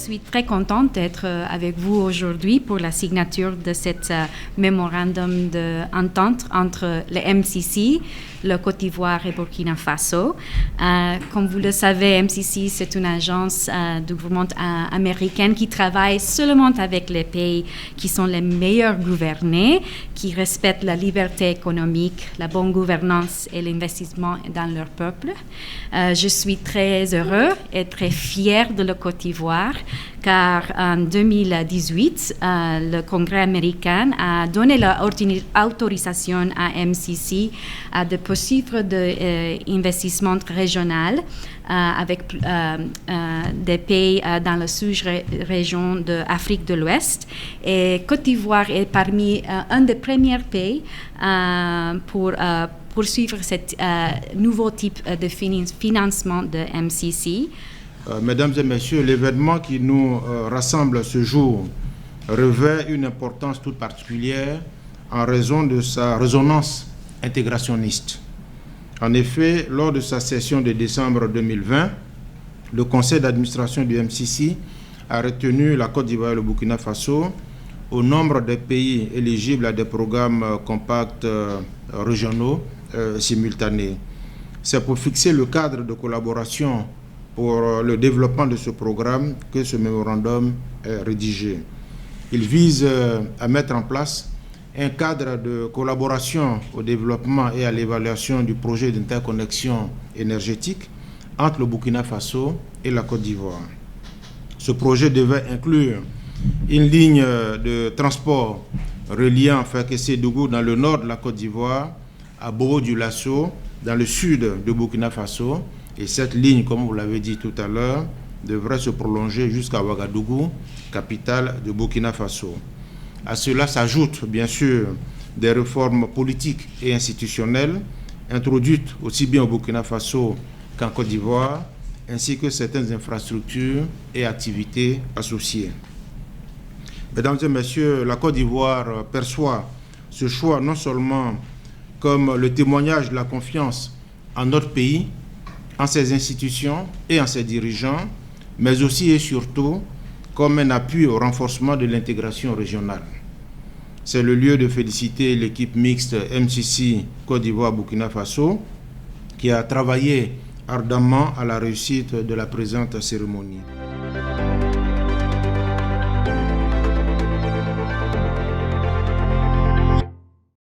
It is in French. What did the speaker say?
suis très contente d'être avec vous aujourd'hui pour la signature de cet mémorandum d'entente entre le MCC, le Côte d'Ivoire et Burkina Faso. Comme vous le savez, MCC, c'est une agence du gouvernement américaine qui travaille seulement avec les pays qui sont les meilleurs gouvernés, qui respectent la liberté économique, la bonne gouvernance et l'investissement dans leur peuple. Je suis très heureux et très fière de la Côte d'Ivoire, car en 2018, le Congrès américain a donné l'autorisation à MCC de poursuivre des investissements régionaux avec des pays dans la sous-région de l'Afrique de l'Ouest. Et Côte d'Ivoire est parmi un des premiers pays pour poursuivre ce nouveau type de financement de MCC. Mesdames et messieurs, l'événement qui nous rassemble ce jour revêt une importance toute particulière en raison de sa résonance intégrationniste. En effet, lors de sa session de décembre 2020, le conseil d'administration du MCC a retenu la Côte d'Ivoire et le Burkina Faso au nombre des pays éligibles à des programmes compacts régionaux simultanés. C'est pour fixer le cadre de collaboration pour le développement de ce programme que ce mémorandum est rédigé. Il vise à mettre en place un cadre de collaboration au développement et à l'évaluation du projet d'interconnexion énergétique entre le Burkina Faso et la Côte d'Ivoire. Ce projet devait inclure une ligne de transport reliant Fekese-Dougou dans le nord de la Côte d'Ivoire à Bobo-Dioulasso dans le sud de Burkina Faso. Et cette ligne, comme vous l'avez dit tout à l'heure, devrait se prolonger jusqu'à Ouagadougou, capitale de Burkina Faso. À cela s'ajoutent bien sûr des réformes politiques et institutionnelles introduites aussi bien au Burkina Faso qu'en Côte d'Ivoire, ainsi que certaines infrastructures et activités associées. Mesdames et messieurs, la Côte d'Ivoire perçoit ce choix non seulement comme le témoignage de la confiance en notre pays, en ses institutions et en ses dirigeants, mais aussi et surtout comme un appui au renforcement de l'intégration régionale. C'est le lieu de féliciter l'équipe mixte MCC Côte d'Ivoire-Burkina Faso qui a travaillé ardemment à la réussite de la présente cérémonie.